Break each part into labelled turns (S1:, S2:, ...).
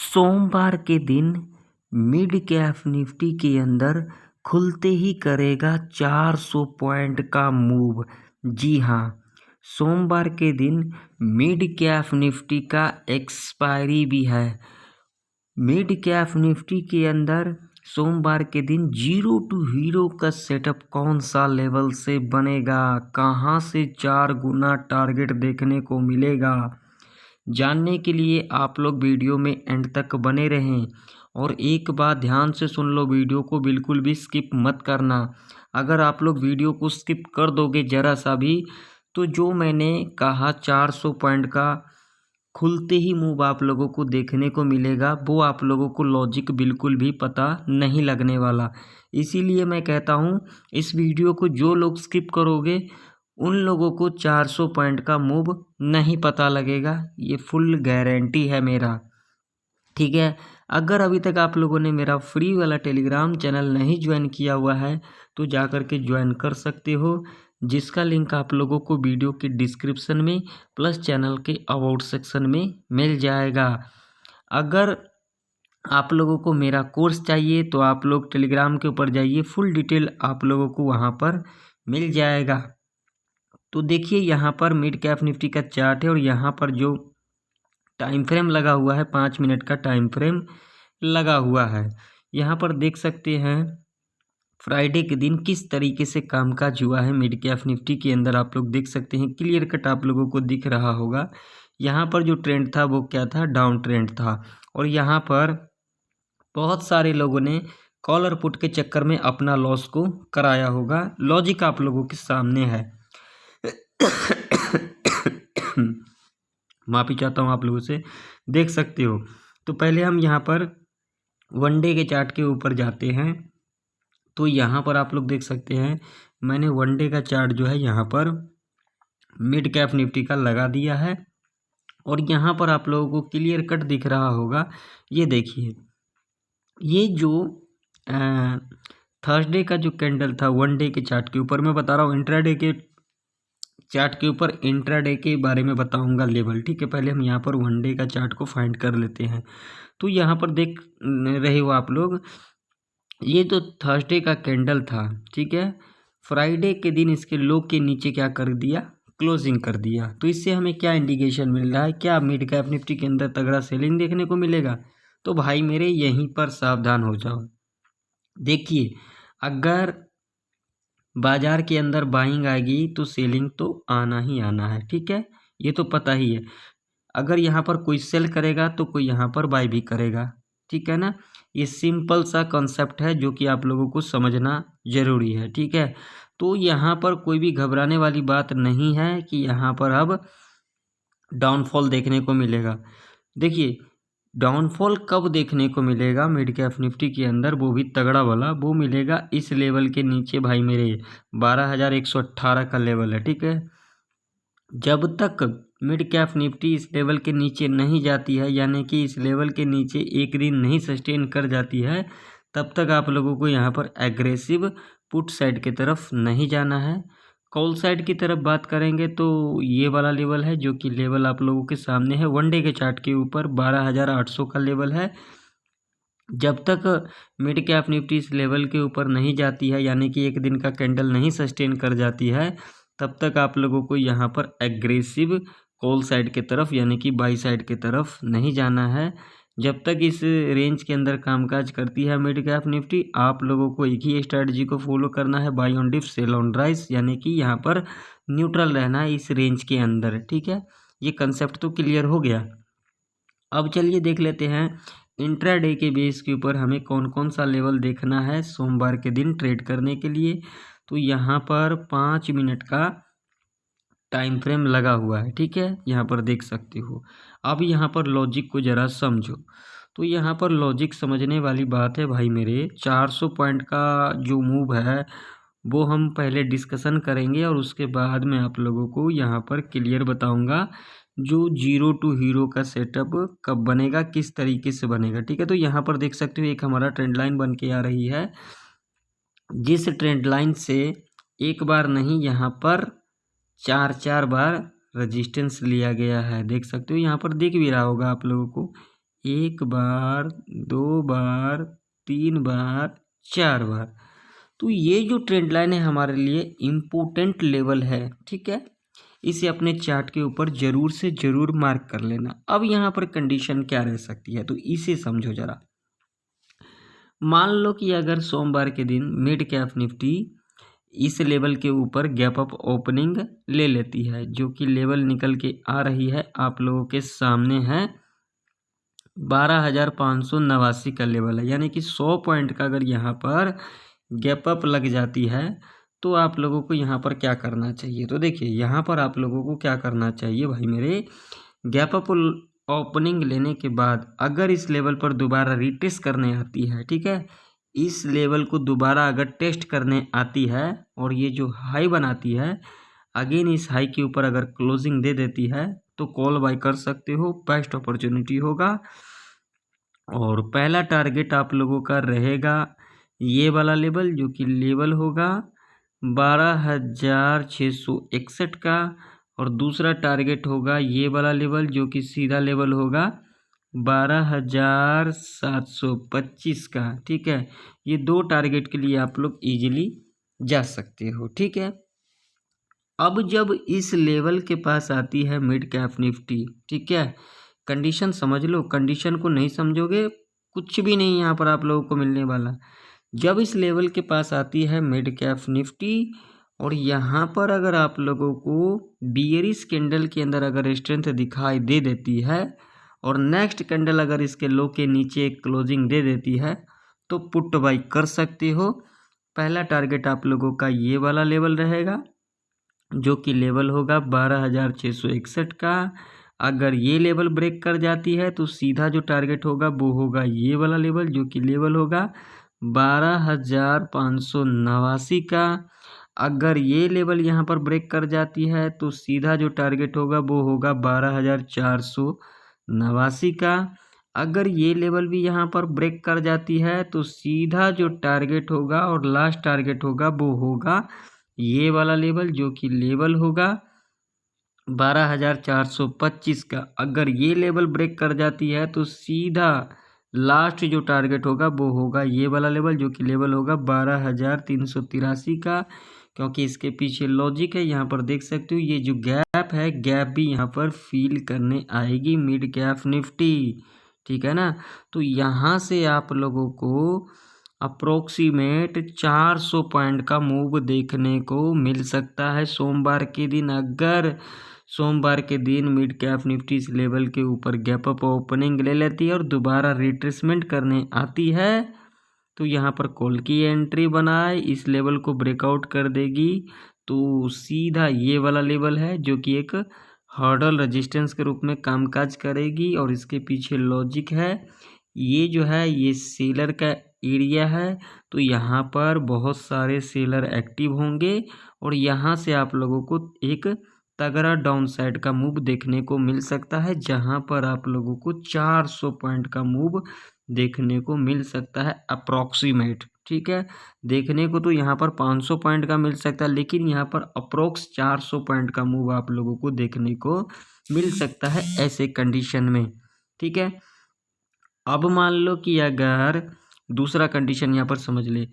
S1: सोमवार के दिन मिड कैप निफ्टी के अंदर खुलते ही करेगा 400 पॉइंट का मूव। जी हाँ, सोमवार के दिन मिड कैप निफ्टी का एक्सपायरी भी है। मिड कैप निफ्टी के अंदर सोमवार के दिन जीरो टू हीरो का सेटअप कौन सा लेवल से बनेगा, कहां से 4 गुना टारगेट देखने को मिलेगा, जानने के लिए आप लोग वीडियो में एंड तक बने रहें। और एक बात ध्यान से सुन लो, वीडियो को बिल्कुल भी स्किप मत करना। अगर आप लोग वीडियो को स्किप कर दोगे ज़रा सा भी, तो जो मैंने कहा 400 पॉइंट का खुलते ही मूव आप लोगों को देखने को मिलेगा, वो आप लोगों को लॉजिक बिल्कुल भी पता नहीं लगने वाला। इसीलिए मैं कहता हूँ इस वीडियो को जो लोग स्किप करोगे उन लोगों को 400 पॉइंट का मूव नहीं पता लगेगा, ये फुल गारंटी है मेरा। ठीक है, अगर अभी तक आप लोगों ने मेरा फ्री वाला टेलीग्राम चैनल नहीं ज्वाइन किया हुआ है तो जा कर के ज्वाइन कर सकते हो, जिसका लिंक आप लोगों को वीडियो के डिस्क्रिप्शन में प्लस चैनल के अबाउट सेक्शन में मिल जाएगा। अगर आप लोगों को मेरा कोर्स चाहिए तो आप लोग टेलीग्राम के ऊपर जाइए, फुल डिटेल आप लोगों को वहाँ पर मिल जाएगा। तो देखिए यहाँ पर मिड कैप निफ्टी का चार्ट है और यहाँ पर जो टाइम फ्रेम लगा हुआ है 5 मिनट का टाइम फ्रेम लगा हुआ है। यहाँ पर देख सकते हैं फ्राइडे के दिन किस तरीके से कामकाज हुआ है मिड कैप निफ्टी के अंदर। आप लोग देख सकते हैं, क्लियर कट आप लोगों को दिख रहा होगा। यहाँ पर जो ट्रेंड था वो क्या था, डाउन ट्रेंड था। और यहाँ पर बहुत सारे लोगों ने कॉलर पुट के चक्कर में अपना लॉस को कराया होगा। लॉजिक आप लोगों के सामने है। माफ़ी चाहता हूँ आप लोगों से, देख सकते हो। तो पहले हम यहाँ पर वनडे के चार्ट के ऊपर जाते हैं। तो यहाँ पर आप लोग देख सकते हैं मैंने वनडे का चार्ट जो है यहाँ पर मिड कैप निफ्टी का लगा दिया है और यहाँ पर आप लोगों को क्लियर कट दिख रहा होगा। ये देखिए, ये जो थर्सडे का जो कैंडल था वनडे के चार्ट के ऊपर, मैं बता रहा हूँ इंट्राडे के चार्ट के ऊपर इंट्राडे के बारे में बताऊंगा लेवल। ठीक है, पहले हम यहाँ पर वनडे का चार्ट को फाइंड कर लेते हैं। तो यहाँ पर देख रहे हो आप लोग, ये तो थर्सडे का कैंडल था। ठीक है, फ्राइडे के दिन इसके लो के नीचे क्या कर दिया, क्लोजिंग कर दिया। तो इससे हमें क्या इंडिकेशन मिल रहा है, क्या मिड कैप निफ्टी के अंदर तगड़ा सेलिंग देखने को मिलेगा? तो भाई मेरे यहीं पर सावधान हो जाओ। देखिए, अगर बाजार के अंदर बाइंग आएगी तो सेलिंग तो आना ही आना है। ठीक है, ये तो पता ही है। अगर यहाँ पर कोई सेल करेगा तो कोई यहाँ पर बाई भी करेगा। ठीक है ना, ये सिंपल सा कॉन्सेप्ट है जो कि आप लोगों को समझना ज़रूरी है। ठीक है, तो यहाँ पर कोई भी घबराने वाली बात नहीं है कि यहाँ पर अब डाउनफॉल देखने को मिलेगा। देखिए, डाउनफॉल कब देखने को मिलेगा मिड कैप निफ्टी के अंदर, वो भी तगड़ा वाला, वो मिलेगा इस लेवल के नीचे भाई मेरे, 12,118 का लेवल है। ठीक है, जब तक मिड कैप निफ्टी इस लेवल के नीचे नहीं जाती है, यानी कि इस लेवल के नीचे एक दिन नहीं सस्टेन कर जाती है, तब तक आप लोगों को यहाँ पर एग्रेसिव पुट साइड की तरफ नहीं जाना है। कॉल साइड की तरफ बात करेंगे तो ये वाला लेवल है जो कि लेवल आप लोगों के सामने है वनडे के चार्ट के ऊपर, 12,800 का लेवल है। जब तक मिड कैप निफ्टी इस लेवल के ऊपर नहीं जाती है, यानी कि एक दिन का कैंडल नहीं सस्टेन कर जाती है, तब तक आप लोगों को यहाँ पर एग्रेसिव कॉल साइड की तरफ यानी कि बाई साइड की तरफ नहीं जाना है। जब तक इस रेंज के अंदर कामकाज करती है मिड कैप निफ्टी, आप लोगों को एक ही स्ट्रैटेजी को फॉलो करना है, buy on dip sell on rise, यानी कि यहाँ पर न्यूट्रल रहना है इस रेंज के अंदर। ठीक है, ये कंसेप्ट तो क्लियर हो गया। अब चलिए देख लेते हैं इंट्राडे के बेस के ऊपर हमें कौन कौन सा लेवल देखना है सोमवार के दिन ट्रेड करने के लिए। तो यहाँ पर 5 मिनट का टाइम फ्रेम लगा हुआ है। ठीक है, यहाँ पर देख सकते हो। अब यहाँ पर लॉजिक को ज़रा समझो। तो यहाँ पर लॉजिक समझने वाली बात है भाई मेरे, 400 पॉइंट का जो मूव है वो हम पहले डिस्कशन करेंगे और उसके बाद मैं आप लोगों को यहाँ पर क्लियर बताऊँगा जो जीरो टू हीरो का सेटअप कब बनेगा, किस तरीके से बनेगा। ठीक है, तो यहाँ पर देख सकते हो एक हमारा ट्रेंड लाइन बन के आ रही है, जिस ट्रेंड लाइन से एक बार नहीं यहाँ पर 4 बार रेजिस्टेंस लिया गया है। देख सकते हो, यहाँ पर दिख भी रहा होगा आप लोगों को, 1 बार, 2 बार, 3 बार, 4 बार। तो ये जो ट्रेंड लाइन है हमारे लिए इम्पोर्टेंट लेवल है, ठीक है। इसे अपने चार्ट के ऊपर ज़रूर से ज़रूर मार्क कर लेना। अब यहाँ पर कंडीशन क्या रह सकती है, तो इसे समझो ज़रा। मान लो कि अगर सोमवार के दिन मिड कैप निफ्टी इस लेवल के ऊपर गैप अप ओपनिंग ले लेती है, जो कि लेवल निकल के आ रही है आप लोगों के सामने है 12,589 का लेवल है, यानी कि 100 पॉइंट का अगर यहाँ पर गैप अप लग जाती है तो आप लोगों को यहाँ पर क्या करना चाहिए। तो देखिए यहाँ पर आप लोगों को क्या करना चाहिए भाई मेरे, गैप अप ओपनिंग लेने के बाद अगर इस लेवल पर दोबारा रीटेस्ट करने आती है, ठीक है, इस लेवल को दोबारा अगर टेस्ट करने आती है और ये जो हाई बनाती है अगेन इस हाई के ऊपर अगर क्लोजिंग दे देती है तो कॉल बाय कर सकते हो, बेस्ट अपॉर्चुनिटी होगा। और पहला टारगेट आप लोगों का रहेगा ये वाला लेवल, जो कि लेवल होगा 12,661 का। और दूसरा टारगेट होगा ये वाला लेवल, जो कि सीधा लेवल होगा 12,725 का, ठीक है। ये दो टारगेट के लिए आप लोग इजीली जा सकते हो, ठीक है। अब जब इस लेवल के पास आती है मिड कैप निफ्टी, ठीक है, कंडीशन समझ लो, कंडीशन को नहीं समझोगे कुछ भी नहीं यहाँ पर आप लोगों को मिलने वाला। जब इस लेवल के पास आती है मिड कैप निफ्टी और यहाँ पर अगर आप लोगों को बियरिश कैंडल के अंदर अगर स्ट्रेंथ दिखाई दे देती है और नेक्स्ट कैंडल अगर इसके लो के नीचे क्लोजिंग दे देती है तो पुट बाई कर सकते हो। पहला टारगेट आप लोगों का ये वाला लेवल रहेगा, जो कि लेवल होगा 12,661 का। अगर ये लेवल ब्रेक कर जाती है तो सीधा जो टारगेट होगा वो होगा ये वाला लेवल, जो कि लेवल होगा 12,589 का। अगर ये लेवल यहाँ पर ब्रेक कर जाती है तो सीधा जो टारगेट होगा वो होगा 12,489 का। अगर ये लेवल भी यहाँ पर ब्रेक कर जाती है तो सीधा जो टारगेट होगा और लास्ट टारगेट होगा वो होगा ये वाला लेवल, जो कि लेवल होगा 12,425 का। अगर ये लेवल ब्रेक कर जाती है तो सीधा लास्ट जो टारगेट होगा वो होगा ये वाला लेवल, जो कि लेवल होगा 12,383 का। क्योंकि इसके पीछे लॉजिक है, यहाँ पर देख सकते हो ये जो गैप है, गैप भी यहाँ पर फील करने आएगी मिड कैप निफ्टी, ठीक है ना। तो यहाँ से आप लोगों को अप्रोक्सीमेट 400 पॉइंट का मूव देखने को मिल सकता है सोमवार के दिन। अगर सोमवार के दिन मिड कैप निफ्टी इस लेवल के ऊपर गैप अप ओपनिंग ले लेती है और दोबारा रिट्रेसमेंट करने आती है तो यहाँ पर कॉल की एंट्री बनाए, इस लेवल को ब्रेकआउट कर देगी तो सीधा ये वाला लेवल है, जो कि एक हर्डल रेजिस्टेंस के रूप में कामकाज करेगी। और इसके पीछे लॉजिक है, ये जो है ये सेलर का एरिया है, तो यहाँ पर बहुत सारे सेलर एक्टिव होंगे और यहाँ से आप लोगों को एक तगड़ा डाउन साइड का मूव देखने को मिल सकता है, जहाँ पर आप लोगों को 400 पॉइंट का मूव देखने को मिल सकता है अप्रॉक्सीमेट, ठीक है। देखने को तो यहाँ पर 500 पॉइंट का मिल सकता है, लेकिन यहाँ पर अप्रोक्स 400 पॉइंट का मूव आप लोगों को देखने को मिल सकता है ऐसे कंडीशन में, ठीक है। अब मान लो कि अगर दूसरा कंडीशन यहाँ पर समझ ले,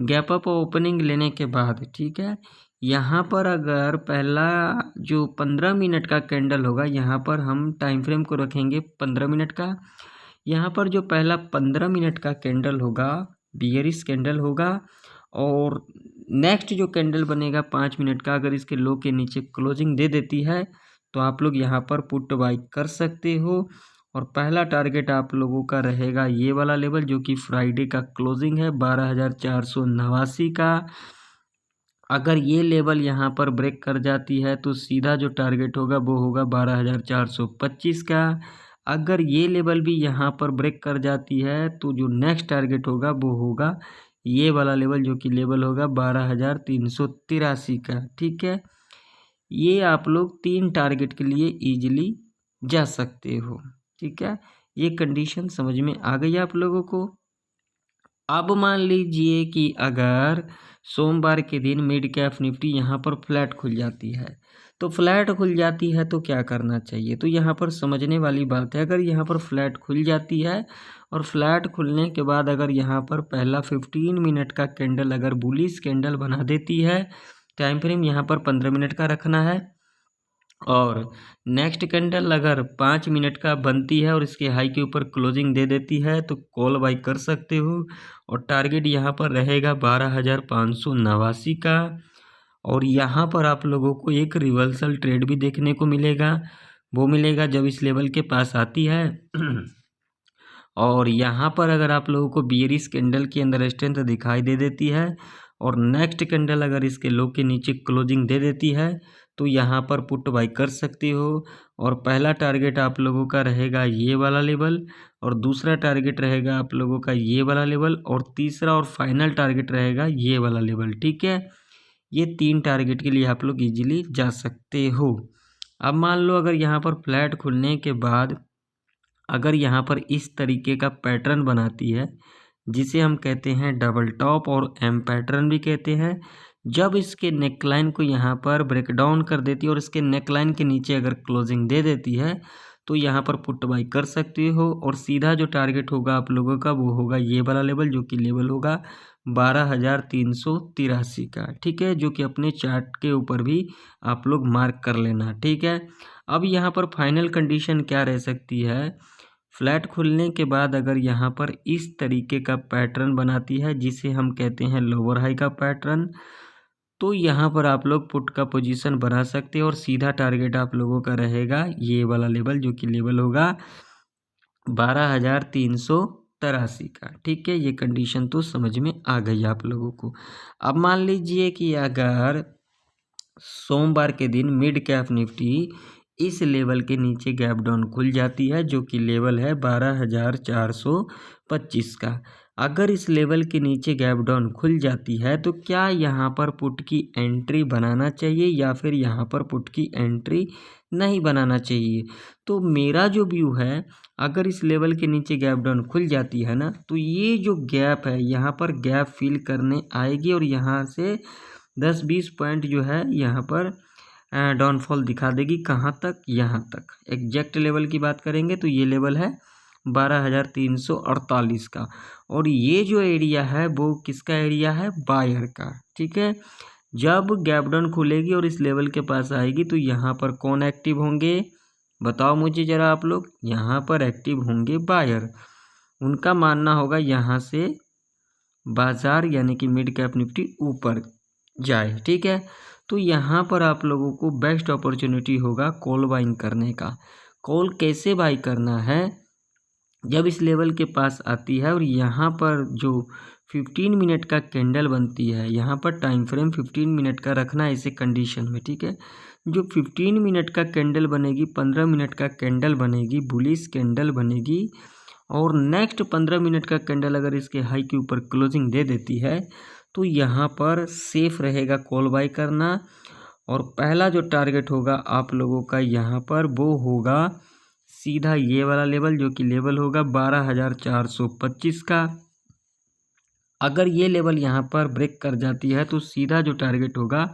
S1: गैप अप ओपनिंग लेने के बाद, ठीक है, यहाँ पर अगर पहला जो 15 मिनट का कैंडल होगा, यहाँ पर हम टाइम फ्रेम को रखेंगे 15 मिनट का। यहाँ पर जो पहला 15 मिनट का कैंडल होगा बियरिश कैंडल होगा और नेक्स्ट जो कैंडल बनेगा 5 मिनट का, अगर इसके लो के नीचे क्लोजिंग दे देती है तो आप लोग यहाँ पर पुट बाई कर सकते हो। और पहला टारगेट आप लोगों का रहेगा ये वाला लेवल, जो कि फ्राइडे का क्लोजिंग है 12,489 का। अगर ये लेवल यहाँ पर ब्रेक कर जाती है तो सीधा जो टारगेट होगा वो होगा 12,425 का। अगर ये लेवल भी यहाँ पर ब्रेक कर जाती है तो जो नेक्स्ट टारगेट होगा वो होगा ये वाला लेवल, जो कि लेवल होगा 12,383 का, ठीक है। ये आप लोग 3 टारगेट के लिए इजीली जा सकते हो, ठीक है। ये कंडीशन समझ में आ गई आप लोगों को। अब मान लीजिए कि अगर सोमवार के दिन मिड कैप निफ्टी यहाँ पर फ्लैट खुल जाती है, तो फ्लैट खुल जाती है तो क्या करना चाहिए? तो यहाँ पर समझने वाली बात है, अगर यहाँ पर फ्लैट खुल जाती है और फ्लैट खुलने के बाद अगर यहाँ पर पहला 15 मिनट का कैंडल अगर बुलिश कैंडल बना देती है, टाइम फ्रेम यहाँ पर 15 मिनट का रखना है, और नेक्स्ट कैंडल अगर 5 मिनट का बनती है और इसके हाई के ऊपर क्लोजिंग दे देती है तो कॉल बाई कर सकते हो, और टारगेट यहाँ पर रहेगा 12,589 का, और यहाँ पर आप लोगों को एक रिवर्सल ट्रेड भी देखने को मिलेगा। वो मिलेगा जब इस लेवल के पास आती है और यहाँ पर अगर आप लोगों को बियरिश कैंडल के अंदर स्ट्रेंथ दिखाई दे देती है और नेक्स्ट कैंडल अगर इसके लो के नीचे क्लोजिंग दे देती है तो यहाँ पर पुट बाई कर सकते हो। और पहला टारगेट आप लोगों का रहेगा ये वाला लेवल, और दूसरा टारगेट रहेगा आप लोगों का ये वाला लेवल, और तीसरा और फाइनल टारगेट रहेगा ये वाला लेवल। ठीक है, ये 3 टारगेट के लिए आप लोग इजीली जा सकते हो। अब मान लो अगर यहाँ पर फ्लैट खुलने के बाद अगर यहाँ पर इस तरीके का पैटर्न बनाती है, जिसे हम कहते हैं डबल टॉप और एम पैटर्न भी कहते हैं, जब इसके नेकलाइन को यहाँ पर ब्रेक डाउन कर देती है और इसके नेकलाइन के नीचे अगर क्लोजिंग दे देती है तो यहाँ पर पुट बाई कर सकते हो, और सीधा जो टारगेट होगा आप लोगों का वो होगा ये वाला लेवल, जो कि लेवल होगा 12,383 का। ठीक है, जो कि अपने चार्ट के ऊपर भी आप लोग मार्क कर लेना। ठीक है, अब यहाँ पर फाइनल कंडीशन क्या रह सकती है? फ्लैट खुलने के बाद अगर यहाँ पर इस तरीके का पैटर्न बनाती है, जिसे हम कहते हैं लोअर हाई का पैटर्न, तो यहाँ पर आप लोग पुट का पोजीशन बना सकते हैं और सीधा टारगेट आप लोगों का रहेगा ये वाला लेवल, जो कि लेवल होगा 12,383 का। ठीक है, ये कंडीशन तो समझ में आ गई आप लोगों को। अब मान लीजिए कि अगर सोमवार के दिन मिड कैप निफ्टी इस लेवल के नीचे गैप डाउन खुल जाती है, जो कि लेवल है 12,425 का। अगर इस लेवल के नीचे गैप डाउन खुल जाती है तो क्या यहाँ पर पुट की एंट्री बनाना चाहिए या फिर यहाँ पर पुट की एंट्री नहीं बनाना चाहिए? तो मेरा जो व्यू है, अगर इस लेवल के नीचे गैप डाउन खुल जाती है ना, तो ये जो गैप है यहाँ पर गैप फिल करने आएगी और यहाँ से 10-20 पॉइंट जो है यहाँ पर डाउनफॉल दिखा देगी। कहाँ तक? यहाँ तक। एग्जैक्ट लेवल की बात करेंगे तो ये लेवल है 12,348 का, और ये जो एरिया है वो किसका एरिया है? बायर का। ठीक है, जब गैप डाउन खुलेगी और इस लेवल के पास आएगी तो यहाँ पर कौन एक्टिव होंगे? बताओ मुझे ज़रा आप लोग। यहाँ पर एक्टिव होंगे बायर। उनका मानना होगा यहाँ से बाजार यानी कि मिड कैप निफ्टी ऊपर जाए। ठीक है, तो यहाँ पर आप लोगों को बेस्ट अपॉर्चुनिटी होगा कॉल बाइंग करने का। कॉल कैसे बाई करना है? जब इस लेवल के पास आती है और यहाँ पर जो 15 मिनट का कैंडल बनती है, यहाँ पर टाइम फ्रेम 15 मिनट का रखना है इसे कंडीशन में। ठीक है, जो 15 मिनट का कैंडल बनेगी, 15 मिनट का कैंडल बनेगी, बुलिश कैंडल बनेगी, और नेक्स्ट 15 मिनट का कैंडल अगर इसके हाई के ऊपर क्लोजिंग दे देती है तो यहाँ पर सेफ रहेगा कॉल बाई करना। और पहला जो टारगेट होगा आप लोगों का यहाँ पर वो होगा सीधा ये वाला लेवल, जो कि लेवल होगा 12,425 का। अगर ये लेवल यहाँ पर ब्रेक कर जाती है तो सीधा जो टारगेट होगा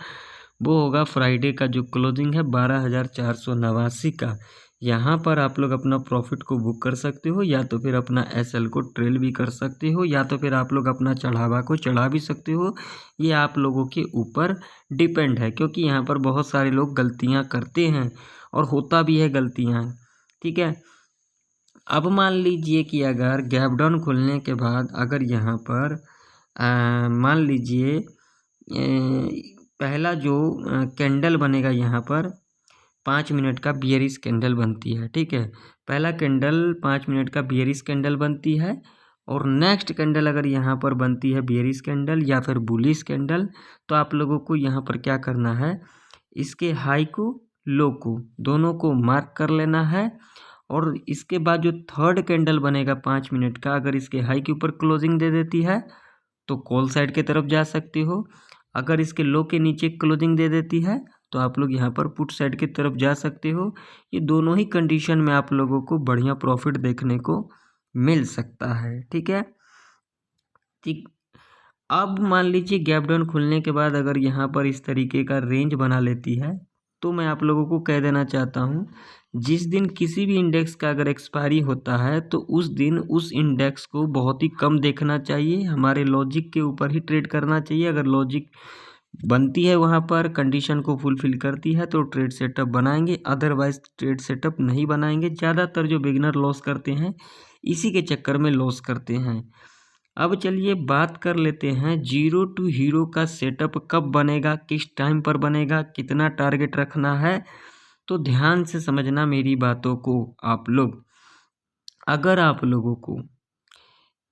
S1: वो होगा फ्राइडे का जो क्लोजिंग है 12,489 का। यहाँ पर आप लोग अपना प्रॉफिट को बुक कर सकते हो, या तो फिर अपना एसएल को ट्रेल भी कर सकते हो, या तो फिर आप लोग अपना चढ़ावा को चढ़ा भी सकते हो। ये आप लोगों के ऊपर डिपेंड है, क्योंकि यहाँ पर बहुत सारे लोग गलतियाँ करते हैं और होता भी है गलतियाँ। ठीक है, अब मान लीजिए कि अगर गैप डाउन खुलने के बाद अगर यहाँ पर मान लीजिए पहला जो कैंडल बनेगा यहाँ पर 5 मिनट का बियरिश कैंडल बनती है। ठीक है, पहला कैंडल 5 मिनट का बियरिश कैंडल बनती है, और नेक्स्ट कैंडल अगर यहाँ पर बनती है बियरिश कैंडल या फिर बुलिश कैंडल, तो आप लोगों को यहाँ पर क्या करना है? इसके हाई को, लो को, दोनों को मार्क कर लेना है, और इसके बाद जो थर्ड कैंडल बनेगा 5 मिनट का, अगर इसके हाई के ऊपर क्लोजिंग दे देती है तो कॉल साइड की तरफ जा सकते हो। अगर इसके लो के नीचे क्लोजिंग दे देती है तो आप लोग यहाँ पर पुट साइड की तरफ जा सकते हो। ये दोनों ही कंडीशन में आप लोगों को बढ़िया प्रॉफिट देखने को मिल सकता है। ठीक है, ठीक। अब मान लीजिए गैप डाउन खुलने के बाद अगर यहाँ पर इस तरीके का रेंज बना लेती है तो मैं आप लोगों को कह देना चाहता हूँ, जिस दिन किसी भी इंडेक्स का अगर एक्सपायरी होता है तो उस दिन उस इंडेक्स को बहुत ही कम देखना चाहिए, हमारे लॉजिक के ऊपर ही ट्रेड करना चाहिए। अगर लॉजिक बनती है वहाँ पर कंडीशन को फुलफिल करती है तो ट्रेड सेटअप बनाएंगे, अदरवाइज ट्रेड सेटअप नहीं बनाएंगे। ज़्यादातर जो बिगनर लॉस करते हैं इसी के चक्कर में लॉस करते हैं। अब चलिए बात कर लेते हैं जीरो टू हीरो का सेटअप कब बनेगा, किस टाइम पर बनेगा, कितना टारगेट रखना है। तो ध्यान से समझना मेरी बातों को आप लोग। अगर आप लोगों को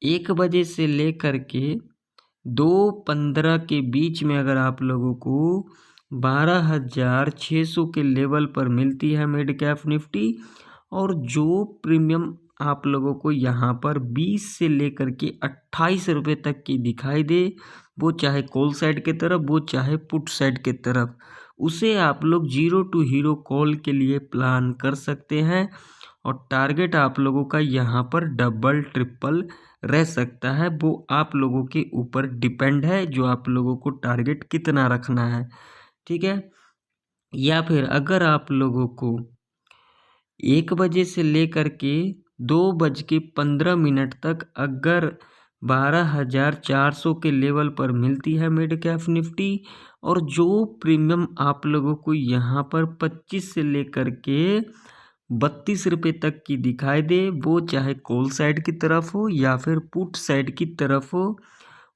S1: 1 बजे से लेकर के 2:15 के बीच में अगर आप लोगों को 12,600 के लेवल पर मिलती है मिड कैप निफ्टी, और जो प्रीमियम आप लोगों को यहाँ पर 20 से लेकर के 28 रुपये तक की दिखाई दे, वो चाहे कॉल साइड के तरफ वो चाहे पुट साइड के तरफ, उसे आप लोग जीरो टू हीरो कॉल के लिए प्लान कर सकते हैं। और टारगेट आप लोगों का यहाँ पर डबल ट्रिपल रह सकता है, वो आप लोगों के ऊपर डिपेंड है जो आप लोगों को टारगेट कितना रखना है, ठीक है। या फिर अगर आप लोगों को 1 बजे से लेकर के 2:15 तक अगर 12,400 के लेवल पर मिलती है मिड कैप निफ्टी, और जो प्रीमियम आप लोगों को यहाँ पर 25 से लेकर के 32 रुपये तक की दिखाई दे, वो चाहे कॉल साइड की तरफ हो या फिर पुट साइड की तरफ हो,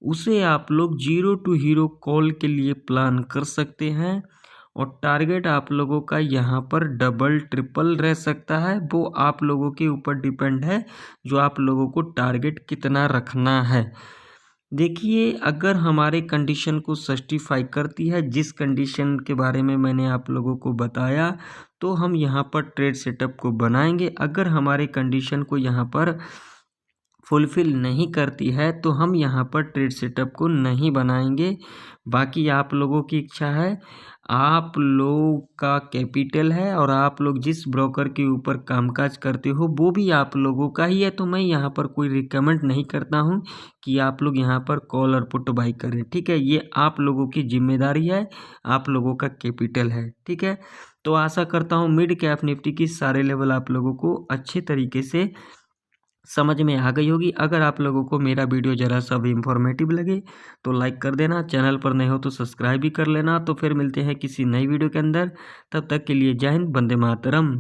S1: उसे आप लोग जीरो टू हीरो कॉल के लिए प्लान कर सकते हैं। और टारगेट आप लोगों का यहाँ पर डबल ट्रिपल रह सकता है, वो आप लोगों के ऊपर डिपेंड है जो आप लोगों को टारगेट कितना रखना है। देखिए अगर हमारे कंडीशन को सस्टिफाई करती है, जिस कंडीशन के बारे में मैंने आप लोगों को बताया, तो हम यहाँ पर ट्रेड सेटअप को बनाएंगे। अगर हमारे कंडीशन को यहाँ पर फुलफ़िल नहीं करती है तो हम यहाँ पर ट्रेड सेटअप को नहीं बनाएंगे। बाकी आप लोगों की इच्छा है, आप लोग का कैपिटल है और आप लोग जिस ब्रोकर के ऊपर कामकाज करते हो वो भी आप लोगों का ही है, तो मैं यहाँ पर कोई रिकमेंड नहीं करता हूँ कि आप लोग यहाँ पर कॉल और पुट बाई करें, ठीक है। ये आप लोगों की जिम्मेदारी है, आप लोगों का कैपिटल है, ठीक है। तो आशा करता हूँ मिड कैप निफ्टी की सारे लेवल आप लोगों को अच्छे तरीके से समझ में आ गई होगी। अगर आप लोगों को मेरा वीडियो ज़रा सा भी इंफॉर्मेटिव लगे तो लाइक कर देना, चैनल पर नए हो तो सब्सक्राइब भी कर लेना। तो फिर मिलते हैं किसी नई वीडियो के अंदर, तब तक के लिए जय हिंद, वंदे मातरम।